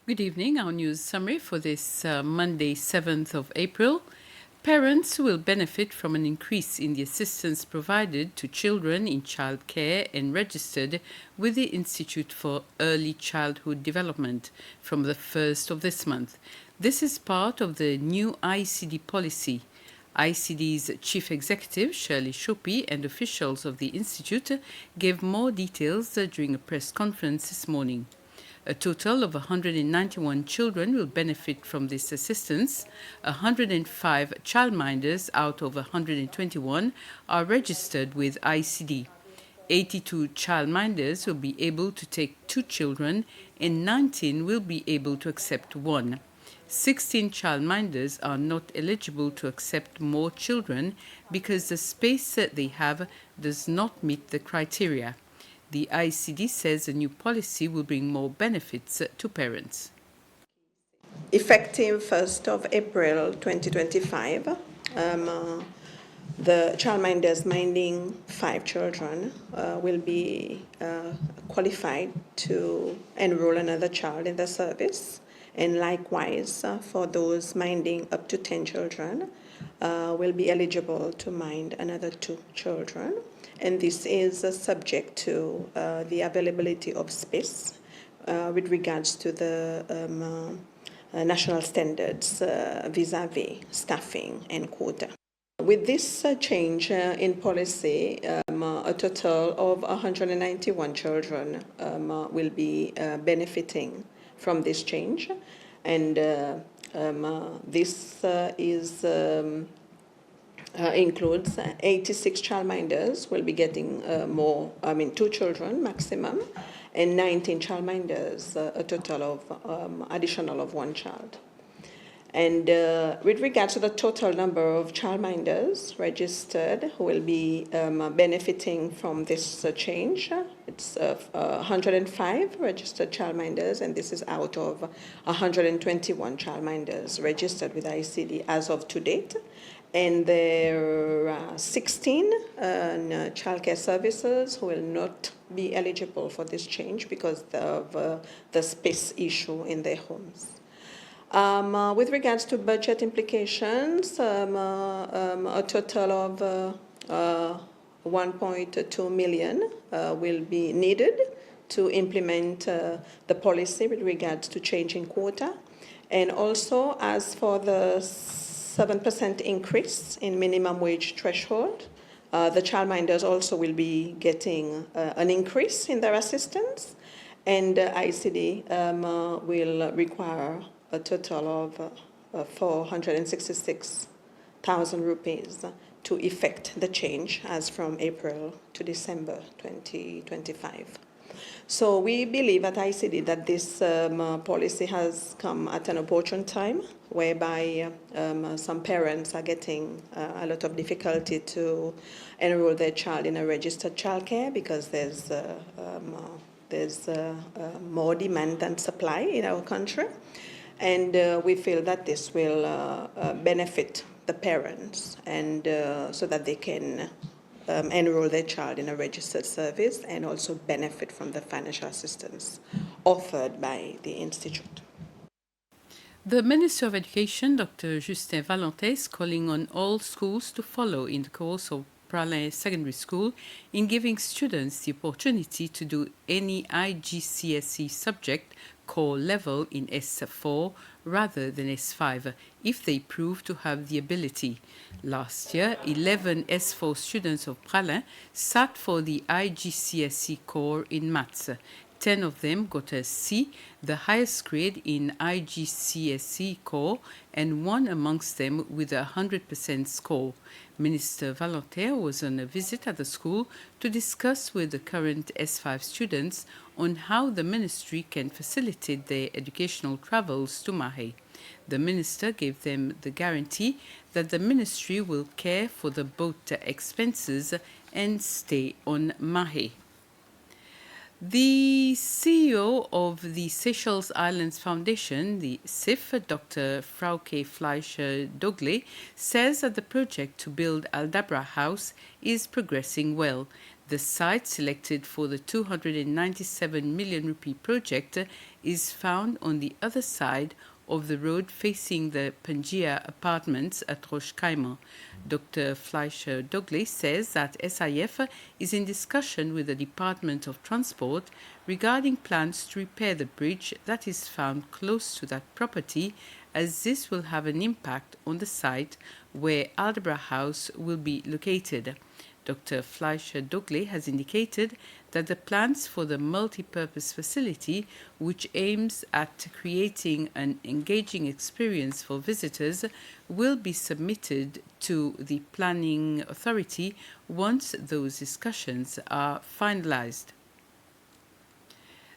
Good evening. Our news summary for this Monday, 7th of April. Parents will benefit from an increase in the assistance provided to children in childcare and registered with the Institute for Early Childhood Development from the 1st of this month. This is part of the new ICD policy. ICD's chief executive, Shirley Shopi, and officials of the Institute gave more details during a press conference this morning. A total of 191 children will benefit from this assistance. 105 childminders out of 121 are registered with ICD. 82 childminders will be able to take 2 children and 19 will be able to accept 1. 16 childminders are not eligible to accept more children because the space that they have does not meet the criteria. The ICD says the new policy will bring more benefits to parents. Effective 1st of April 2025, the childminders minding 5 children will be qualified to enroll another child in the service. And likewise, for those minding up to 10 children, will be eligible to mind another 2 children. And this is subject to the availability of space with regards to the national standards vis-a-vis staffing and quota. With this change in policy, a total of 191 children will be benefiting from this change, and this includes 86 childminders will be getting 2 children maximum, and 19 childminders, a total of additional of 1 child. And with regards to the total number of childminders registered who will be benefiting from this change, it's 105 registered childminders, and this is out of 121 childminders registered with ICD as of to date. And there are 16 childcare services who will not be eligible for this change because of the space issue in their homes. With regards to budget implications, a total of 1.2 million will be needed to implement the policy with regards to changing quota. And also, as for the 7% increase in minimum wage threshold, the childminders also will be getting an increase in their assistance, and ICD will require a total of 466,000 rupees to effect the change as from April to December 2025. So we believe at ICD that this policy has come at an opportune time, whereby some parents are getting a lot of difficulty to enroll their child in a registered childcare because there's more demand than supply in our country. And we feel that this will benefit the parents, and so that they can enroll their child in a registered service and also benefit from the financial assistance offered by the Institute. The Minister of Education, Dr. Justin Valentin, is calling on all schools to follow in the course of Pralin Secondary School in giving students the opportunity to do any IGCSE subject core level in S4 rather than S5 if they prove to have the ability. Last year, 11 S4 students of Pralin sat for the IGCSE core in maths. 10 of them got a C, the highest grade in IGCSE core, and one amongst them with a 100% score. Minister Valentin was on a visit at the school to discuss with the current S5 students on how the ministry can facilitate their educational travels to Mahe. The minister gave them the guarantee that the ministry will care for the boat expenses and stay on Mahe. The CEO of the Chagos Islands Foundation, the CIF, Dr. Frauke Fleischer-Dogle, says that the project to build Aldabra House is progressing well. The site selected for the 297 million rupee project is found on the other side of the road facing the Pangaea apartments at Roche Cayman. Dr. Fleischer-Dogley says that SIF is in discussion with the Department of Transport regarding plans to repair the bridge that is found close to that property, as this will have an impact on the site where Aldabra House will be located. Dr. Fleischer-Dogley has indicated that the plans for the multi-purpose facility, which aims at creating an engaging experience for visitors, will be submitted to the planning authority once those discussions are finalized.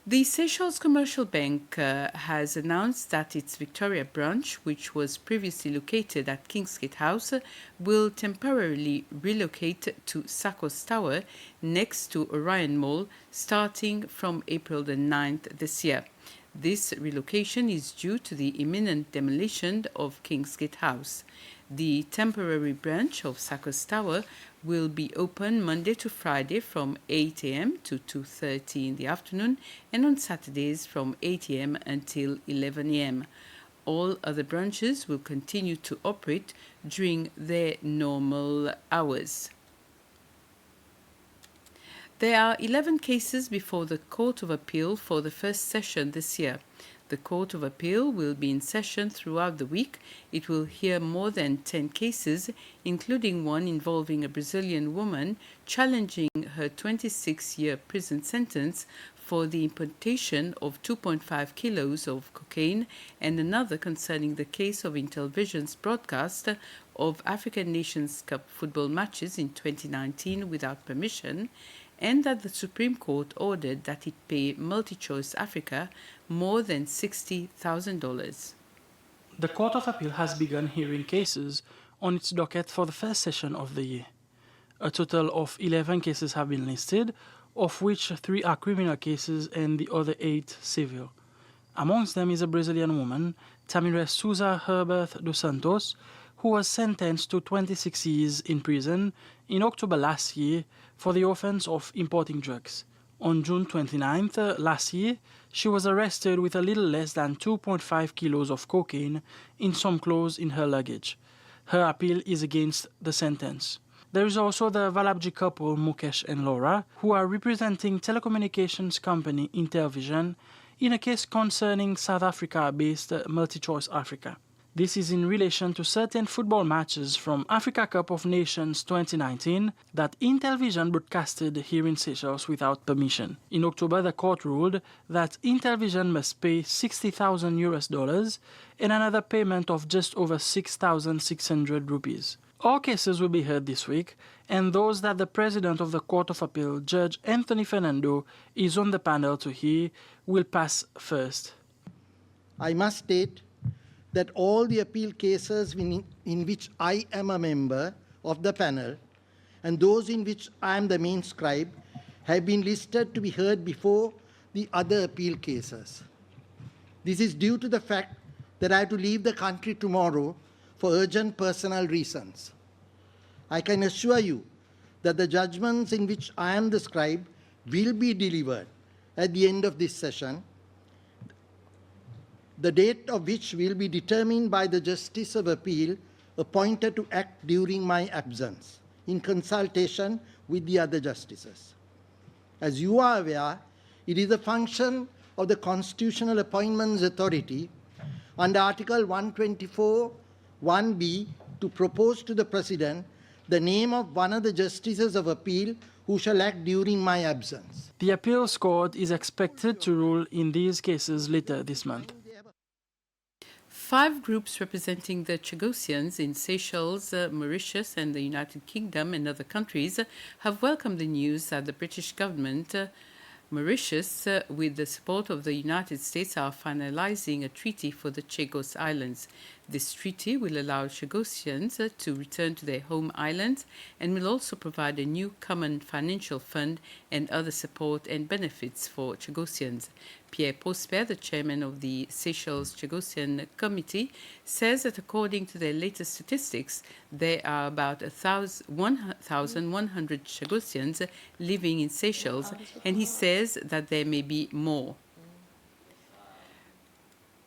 The Seychelles Commercial Bank has announced that its Victoria branch, which was previously located at Kingsgate House, will temporarily relocate to Chagos Tower next to Orion Mall starting from April the 9th this year. This relocation is due to the imminent demolition of Kingsgate House. The temporary branch of Chagos Tower will be open Monday to Friday from 8 a.m. to 2:30 in the afternoon and on Saturdays from 8 a.m. until 11 a.m. All other branches will continue to operate during their normal hours. There are 11 cases before the Court of Appeal for the first session this year. The Court of Appeal will be in session throughout the week. It will hear more than 10 cases, including one involving a Brazilian woman challenging her 26-year prison sentence for the importation of 2.5 kilos of cocaine, and another concerning the case of Intelvision's broadcast of African Nations Cup football matches in 2019 without permission, and that the Supreme Court ordered that it pay MultiChoice Africa more than $60,000. The Court of Appeal has begun hearing cases on its docket for the first session of the year. A total of 11 cases have been listed, of which 3 are criminal cases and the other 8 civil. Amongst them is a Brazilian woman, Tamires Souza Herbert dos Santos, who was sentenced to 26 years in prison in October last year for the offense of importing drugs. On June 29th last year, she was arrested with a little less than 2.5 kilos of cocaine in some clothes in her luggage. Her appeal is against the sentence. There is also the Valabji couple, Mukesh and Laura, who are representing telecommunications company Intelvision in a case concerning South Africa-based MultiChoice Africa. This is in relation to certain football matches from Africa Cup of Nations 2019 that Intelvision broadcasted here in Seychelles without permission. In October, the court ruled that Intelvision must pay $60,000 and another payment of just over 6,600 rupees. All cases will be heard this week, and those that the President of the Court of Appeal, Judge Anthony Fernando, is on the panel to hear will pass first. I must state that all the appeal cases in which I am a member of the panel and those in which I am the main scribe have been listed to be heard before the other appeal cases. This is due to the fact that I have to leave the country tomorrow for urgent personal reasons. I can assure you that the judgments in which I am the scribe will be delivered at the end of this session, the date of which will be determined by the Justice of Appeal appointed to act during my absence, in consultation with the other justices. As you are aware, it is a function of the Constitutional Appointments Authority under Article 124 1B to propose to the President the name of one of the Justices of Appeal who shall act during my absence. The appeals court is expected to rule in these cases later this month. 5 groups representing the Chagosians in Seychelles, Mauritius and the United Kingdom and other countries have welcomed the news that the British government, Mauritius, with the support of the United States, are finalizing a treaty for the Chagos Islands. This treaty will allow Chagosians to return to their home islands and will also provide a new common financial fund and other support and benefits for Chagosians. Pierre Prosper, the chairman of the Seychelles Chagosian Committee, says that according to their latest statistics, there are about 1,100 Chagosians living in Seychelles, and he says that there may be more.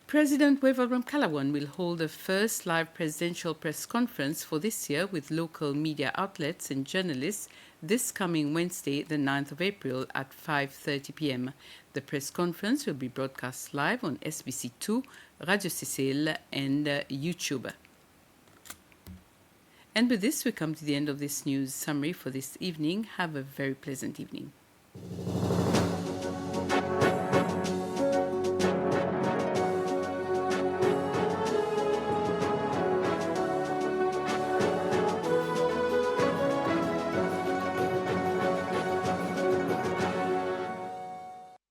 President Wavell Kalawan will hold the first live presidential press conference for this year with local media outlets and journalists this coming Wednesday, the 9th of April at 5:30 p.m. The press conference will be broadcast live on SBC2, Radio Sicile and YouTube. And with this, we come to the end of this news summary for this evening. Have a very pleasant evening.